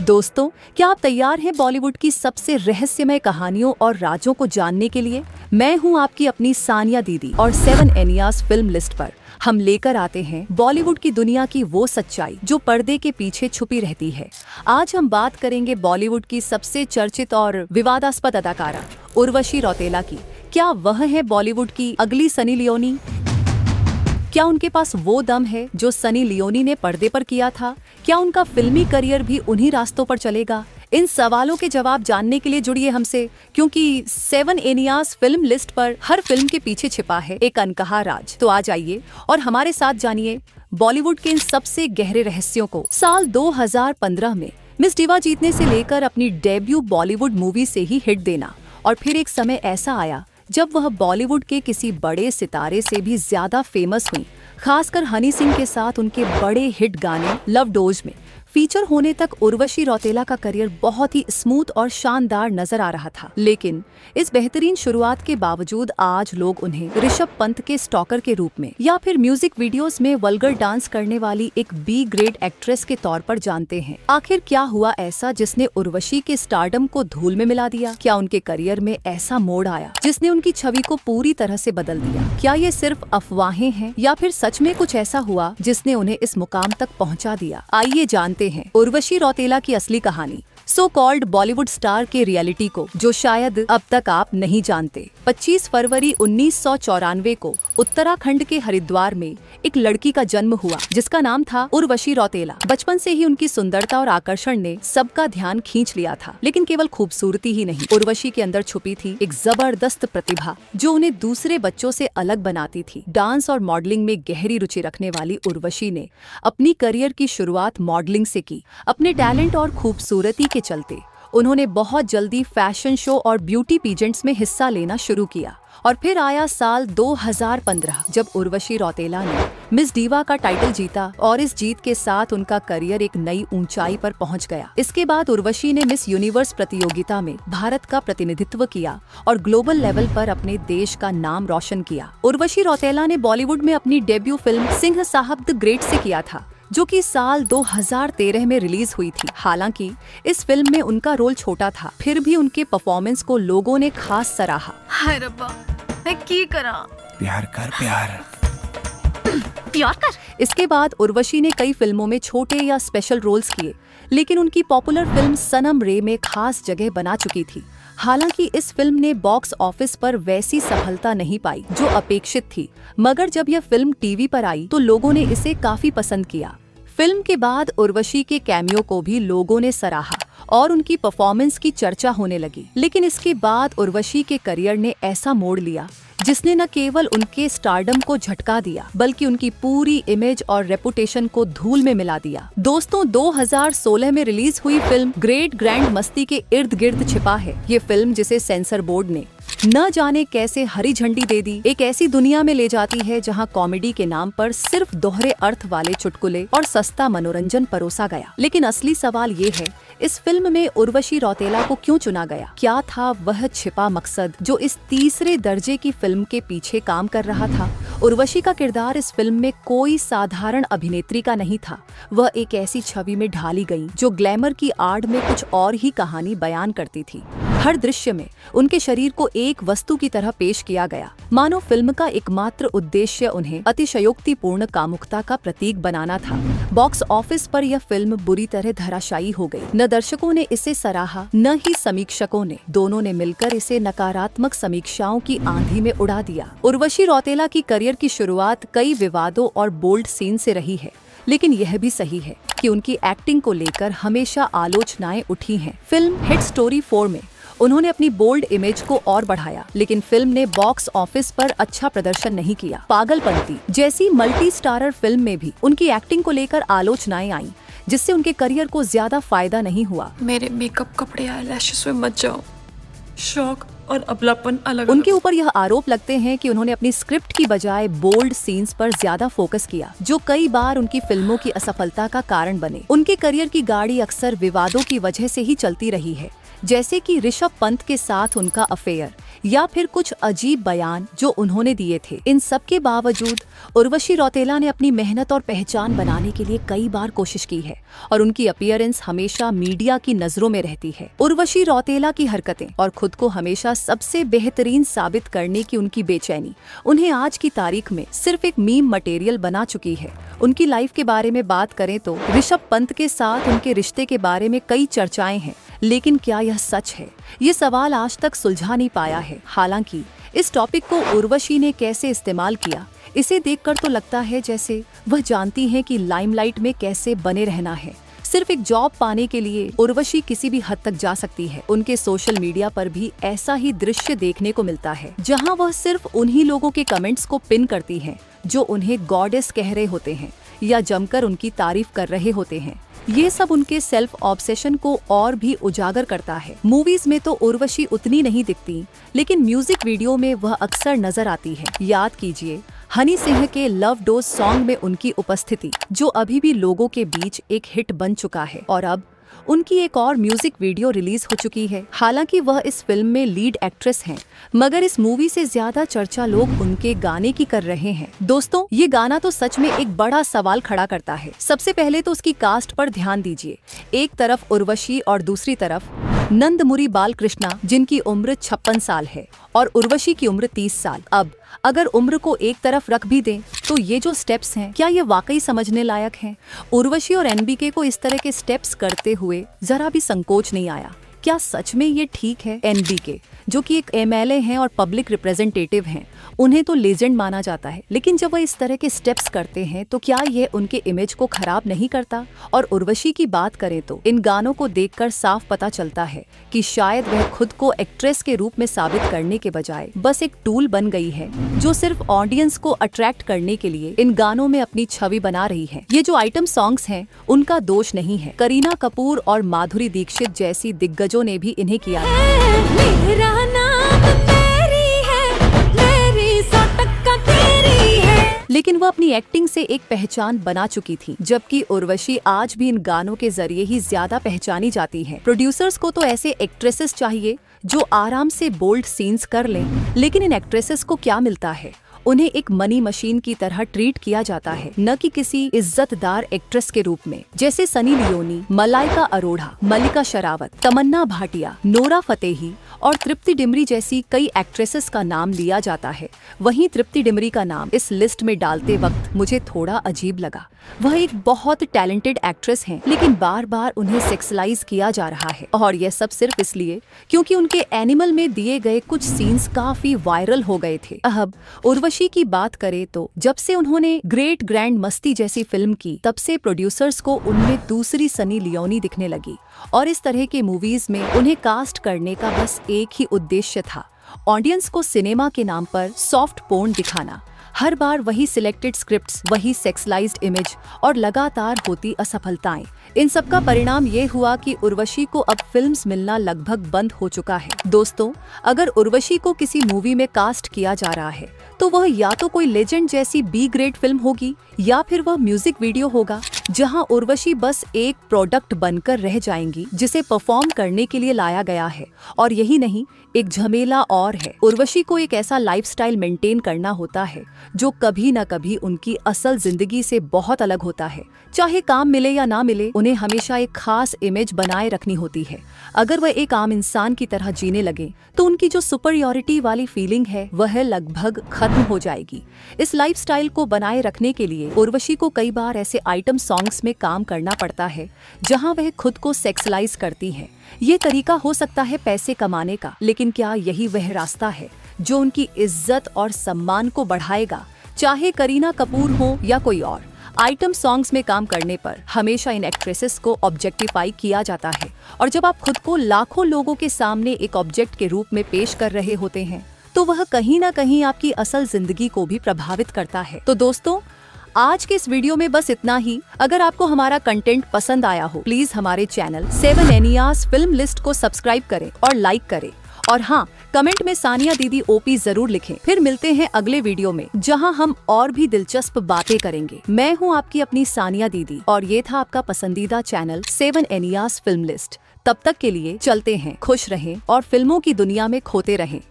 दोस्तों, क्या आप तैयार हैं बॉलीवुड की सबसे रहस्यमय कहानियों और राजों को जानने के लिए? मैं हूं आपकी अपनी सानिया दीदी और 7 एनियाज फिल्म लिस्ट पर हम लेकर आते हैं बॉलीवुड की दुनिया की वो सच्चाई जो पर्दे के पीछे छुपी रहती है। आज हम बात करेंगे बॉलीवुड की सबसे चर्चित और विवादास्पद अदाकारा उर्वशी रौतेला की। क्या वह है बॉलीवुड की अगली सनी लियोनी? क्या उनके पास वो दम है जो सनी लियोनी ने पर्दे पर किया था? क्या उनका फिल्मी करियर भी उन्हीं रास्तों पर चलेगा? इन सवालों के जवाब जानने के लिए जुड़िए हमसे, क्योंकि 7 एनियाज फिल्म लिस्ट पर हर फिल्म के पीछे छिपा है एक अनकहा राज। तो आ जाइए और हमारे साथ जानिए बॉलीवुड के इन सबसे गहरे रहस्यों को। साल 2015 में मिस डिवा जीतने से लेकर अपनी डेब्यू बॉलीवुड मूवी से ही हिट देना, और फिर एक समय ऐसा आया जब वह बॉलीवुड के किसी बड़े सितारे से भी ज्यादा फेमस हुई। खासकर हनी सिंह के साथ उनके बड़े हिट गाने लव डोज में फीचर होने तक उर्वशी रौतेला का करियर बहुत ही स्मूथ और शानदार नजर आ रहा था। लेकिन इस बेहतरीन शुरुआत के बावजूद आज लोग उन्हें ऋषभ पंत के स्टॉकर के रूप में या फिर म्यूजिक वीडियोस में वल्गर डांस करने वाली एक बी ग्रेड एक्ट्रेस के तौर पर जानते हैं। आखिर क्या हुआ ऐसा जिसने उर्वशी के स्टारडम को धूल में मिला दिया? क्या उनके करियर में ऐसा मोड़ आया जिसने उनकी छवि को पूरी तरह से बदल दिया? क्या ये सिर्फ अफवाहें हैं या फिर सच में कुछ ऐसा हुआ जिसने उन्हें इस मुकाम तक पहुंचा दिया? आइए जानते हैं उर्वशी रौतेला की असली कहानी, सो कॉल्ड बॉलीवुड स्टार के रियलिटी को, जो शायद अब तक आप नहीं जानते। 25 फरवरी 1994 को उत्तराखंड के हरिद्वार में एक लड़की का जन्म हुआ जिसका नाम था उर्वशी रौतेला। बचपन से ही उनकी सुंदरता और आकर्षण ने सबका ध्यान खींच लिया था। लेकिन केवल खूबसूरती ही नहीं, उर्वशी के अंदर छुपी थी एक जबरदस्त प्रतिभा जो उन्हें दूसरे बच्चों से अलग बनाती थी। डांस और मॉडलिंग में गहरी रुचि रखने वाली उर्वशी ने अपनी करियर की शुरुआत मॉडलिंग से की। अपने टैलेंट और खूबसूरती के चलते उन्होंने बहुत जल्दी फैशन शो और ब्यूटी पीजेंट्स में हिस्सा लेना शुरू किया। और फिर आया साल 2015 जब उर्वशी रौतेला ने मिस डिवा का टाइटल जीता, और इस जीत के साथ उनका करियर एक नई ऊंचाई पर पहुंच गया। इसके बाद उर्वशी ने मिस यूनिवर्स प्रतियोगिता में भारत का प्रतिनिधित्व किया और ग्लोबल लेवल पर अपने देश का नाम रोशन किया। उर्वशी रौतेला ने बॉलीवुड में अपनी डेब्यू फिल्म सिंह साहब द ग्रेट से किया था, जो कि साल 2013 में रिलीज हुई थी। हालांकि इस फिल्म में उनका रोल छोटा था, फिर भी उनके परफॉर्मेंस को लोगों ने खास सराहा। हाय रब्बा, मैं की करा? प्यार कर, प्यार कर। इसके बाद उर्वशी ने कई फिल्मों में छोटे या स्पेशल रोल्स किए, लेकिन उनकी पॉपुलर फिल्म सनम रे में खास जगह बना चुकी थी। हालांकि इस फिल्म ने बॉक्स ऑफिस पर वैसी सफलता नहीं पाई जो अपेक्षित थी, मगर जब यह फिल्म टीवी पर आई तो लोगों ने इसे काफी पसंद किया। फिल्म के बाद उर्वशी के कैमियो को भी लोगों ने सराहा और उनकी परफॉर्मेंस की चर्चा होने लगी। लेकिन इसके बाद उर्वशी के करियर ने ऐसा मोड़ लिया जिसने न केवल उनके स्टारडम को झटका दिया, बल्कि उनकी पूरी इमेज और रेपुटेशन को धूल में मिला दिया। दोस्तों, 2016 में रिलीज हुई फिल्म ग्रेट ग्रैंड मस्ती के इर्द गिर्द छिपा है। ये फिल्म, जिसे सेंसर बोर्ड ने न जाने कैसे हरी झंडी दे दी, एक ऐसी दुनिया में ले जाती है जहां कॉमेडी के नाम पर सिर्फ दोहरे अर्थ वाले चुटकुले और सस्ता मनोरंजन परोसा गया। लेकिन असली सवाल ये है, इस फिल्म में उर्वशी रौतेला को क्यों चुना गया? क्या था वह छिपा मकसद जो इस तीसरे दर्जे की फिल्म के पीछे काम कर रहा था? उर्वशी का किरदार इस फिल्म में कोई साधारण अभिनेत्री का नहीं था। वह एक ऐसी छवि में ढाली गई जो ग्लैमर की आड़ में कुछ और ही कहानी बयान करती थी। हर दृश्य में उनके शरीर को एक वस्तु की तरह पेश किया गया, मानो फिल्म का एकमात्र उद्देश्य उन्हें अतिशयोक्तिपूर्ण कामुकता का प्रतीक बनाना था। बॉक्स ऑफिस पर यह फिल्म बुरी तरह धराशायी हो गई। न दर्शकों ने इसे सराहा, न ही समीक्षकों ने। दोनों ने मिलकर इसे नकारात्मक समीक्षाओं की आंधी में उड़ा दिया। उर्वशी रौतेला की करियर की शुरुआत कई विवादों और बोल्ड सीन से रही है, लेकिन यह भी सही है कि उनकी एक्टिंग को लेकर हमेशा आलोचनाएं उठी हैं। फिल्म हिट स्टोरी 4 में उन्होंने अपनी बोल्ड इमेज को और बढ़ाया, लेकिन फिल्म ने बॉक्स ऑफिस पर अच्छा प्रदर्शन नहीं किया। पागलपंती जैसी मल्टी स्टारर फिल्म में भी उनकी एक्टिंग को लेकर आलोचनाएं आईं, जिससे उनके करियर को ज्यादा फायदा नहीं हुआ। मेरे मेकअप, कपड़े, आईलैशेस में मत जाओ। शौक और अपनापन अलग। उनके ऊपर यह आरोप लगते हैं कि उन्होंने अपनी स्क्रिप्ट की बजाय बोल्ड सीन्स पर ज्यादा फोकस किया, जो कई बार उनकी फिल्मों की असफलता का कारण बने। उनके करियर की गाड़ी अक्सर विवादों की वजह से ही चलती रही है, जैसे कि ऋषभ पंत के साथ उनका अफेयर या फिर कुछ अजीब बयान जो उन्होंने दिए थे। इन सब के बावजूद उर्वशी रौतेला ने अपनी मेहनत और पहचान बनाने के लिए कई बार कोशिश की है और उनकी अपीयरेंस हमेशा मीडिया की नजरों में रहती है। उर्वशी रौतेला की हरकतें और खुद को हमेशा सबसे बेहतरीन साबित करने की उनकी बेचैनी उन्हें आज की तारीख में सिर्फ एक मीम मटेरियल बना चुकी है। उनकी लाइफ के बारे में बात करें तो ऋषभ पंत के साथ उनके रिश्ते के बारे में कई चर्चाएं हैं, लेकिन क्या यह सच है? ये सवाल आज तक सुलझा नहीं पाया है। हालांकि इस टॉपिक को उर्वशी ने कैसे इस्तेमाल किया, इसे देखकर तो लगता है जैसे वह जानती हैं कि लाइमलाइट में कैसे बने रहना है। सिर्फ एक जॉब पाने के लिए उर्वशी किसी भी हद तक जा सकती है। उनके सोशल मीडिया पर भी ऐसा ही दृश्य देखने को मिलता है, जहां वह सिर्फ उन्हीं लोगों के कमेंट्स को पिन करती हैं जो उन्हें गॉडेस कह रहे होते हैं या जमकर उनकी तारीफ कर रहे होते हैं। ये सब उनके सेल्फ ऑब्सेशन को और भी उजागर करता है। मूवीज में तो उर्वशी उतनी नहीं दिखती, लेकिन म्यूजिक वीडियो में वह अक्सर नजर आती है। याद कीजिए हनी सिंह के लव डोज सॉन्ग में उनकी उपस्थिति, जो अभी भी लोगों के बीच एक हिट बन चुका है। और अब उनकी एक और म्यूजिक वीडियो रिलीज हो चुकी है। हालांकि वह इस फिल्म में लीड एक्ट्रेस हैं, मगर इस मूवी से ज्यादा चर्चा लोग उनके गाने की कर रहे हैं। दोस्तों, ये गाना तो सच में एक बड़ा सवाल खड़ा करता है। सबसे पहले तो उसकी कास्ट पर ध्यान दीजिए। एक तरफ उर्वशी और दूसरी तरफ नंदमुरी बालकृष्णा, जिनकी उम्र 56 साल है और उर्वशी की उम्र 30 साल। अब अगर उम्र को एक तरफ रख भी दें तो ये जो स्टेप्स हैं, क्या ये वाकई समझने लायक हैं? उर्वशी और एनबीके को इस तरह के स्टेप्स करते हुए जरा भी संकोच नहीं आया। क्या सच में ये ठीक है? एनबीके जो कि एक एमएलए हैं और पब्लिक रिप्रेजेंटेटिव हैं, उन्हें तो लेजेंड माना जाता है, लेकिन जब वह इस तरह के स्टेप्स करते हैं तो क्या ये उनके इमेज को खराब नहीं करता? और उर्वशी की बात करें तो इन गानों को देखकर साफ पता चलता है कि शायद वह खुद को एक्ट्रेस के रूप में साबित करने के बजाय बस एक टूल बन गई है, जो सिर्फ ऑडियंस को अट्रैक्ट करने के लिए इन गानों में अपनी छवि बना रही है। ये जो आइटम सॉन्ग्स हैं, उनका दोष नहीं है। करीना कपूर और माधुरी दीक्षित जैसी दिग्गजों ने भी इन्हें किया है। लेकिन वह अपनी एक्टिंग से एक पहचान बना चुकी थी, जबकि उर्वशी आज भी इन गानों के जरिए ही ज्यादा पहचानी जाती है। प्रोड्यूसर्स को तो ऐसे एक्ट्रेसेस चाहिए जो आराम से बोल्ड सीन्स कर लें, लेकिन इन एक्ट्रेसेस को क्या मिलता है? उन्हें एक मनी मशीन की तरह ट्रीट किया जाता है, न कि किसी इज्जतदार एक्ट्रेस के रूप में। जैसे सनी लियोनी, मलाइका अरोड़ा, मल्लिका शेरावत, तमन्ना भाटिया, नोरा फतेही और तृप्ति डिमरी जैसी कई एक्ट्रेसेस का नाम लिया जाता है। वहीं तृप्ति डिमरी का नाम इस लिस्ट में डालते वक्त मुझे थोड़ा अजीब लगा। वह एक बहुत टैलेंटेड एक्ट्रेस हैं, लेकिन बार बार उन्हें सेक्सुअलाइज किया जा रहा है, और यह सब सिर्फ इसलिए क्योंकि उनके एनिमल में दिए गए कुछ सीन्स काफी वायरल हो गए थे। अब उर्वशी की बात करें तो जब से उन्होंने ग्रेट ग्रैंड मस्ती जैसी फिल्म की, तब से प्रोड्यूसर्स को उनमें दूसरी सनी लियोनी दिखने लगी, और इस तरह के मूवीज में उन्हें कास्ट करने का बस एक ही उद्देश्य था, ऑडियंस को सिनेमा के नाम पर सॉफ्ट पोर्न दिखाना। हर बार वही सिलेक्टेड स्क्रिप्ट्स, वही सेक्सुअलाइज्ड इमेज और लगातार होती असफलताएं। इन सब का परिणाम ये हुआ कि उर्वशी को अब फिल्म्स मिलना लगभग बंद हो चुका है। दोस्तों, अगर उर्वशी को किसी मूवी में कास्ट किया जा रहा है तो वह या तो कोई लेजेंड जैसी बी ग्रेड फिल्म होगी, या फिर वह म्यूजिक वीडियो होगा जहां उर्वशी बस एक प्रोडक्ट बनकर रह जाएंगी जिसे परफॉर्म करने के लिए लाया गया है। और यही नहीं, एक झमेला और है। उर्वशी को एक ऐसा लाइफस्टाइल मेंटेन करना होता है जो कभी न कभी उनकी असल जिंदगी से बहुत अलग होता है। चाहे काम मिले या ना मिले, उन्हें हमेशा एक खास इमेज बनाए रखनी होती है। अगर वह एक आम इंसान की तरह जीने लगे तो उनकी जो सुपरियोरिटी वाली फीलिंग है वह लगभग खत्म हो जाएगी। इस लाइफस्टाइल को बनाए रखने के लिए उर्वशी को कई बार ऐसे आइटम सॉन्ग्स में काम करना पड़ता है जहां वह खुद को सेक्सुअलाइज करती है। ये तरीका हो सकता है पैसे कमाने का, लेकिन क्या यही वह रास्ता है जो उनकी इज्जत और सम्मान को बढ़ाएगा? चाहे करीना कपूर हो या कोई और, आइटम सॉन्ग्स में काम करने पर हमेशा इन एक्ट्रेसेस को ऑब्जेक्टिफाई किया जाता है, और जब आप खुद को लाखों लोगों के सामने एक ऑब्जेक्ट के रूप में पेश कर रहे होते हैं तो वह कहीं ना कहीं आपकी असल जिंदगी को भी प्रभावित करता है। तो दोस्तों, आज के इस वीडियो में बस इतना ही। अगर आपको हमारा कंटेंट पसंद आया हो, प्लीज हमारे चैनल 7 एनियाज फिल्म लिस्ट को सब्सक्राइब करें और लाइक करें, और हाँ, कमेंट में सानिया दीदी ओपी जरूर लिखें। फिर मिलते हैं अगले वीडियो में, जहां हम और भी दिलचस्प बातें करेंगे। मैं हूं आपकी अपनी सानिया दीदी और ये था आपका पसंदीदा चैनल 7 एनियाज फिल्म लिस्ट। तब तक के लिए चलते हैं, खुश रहें और फिल्मों की दुनिया में खोते रहें।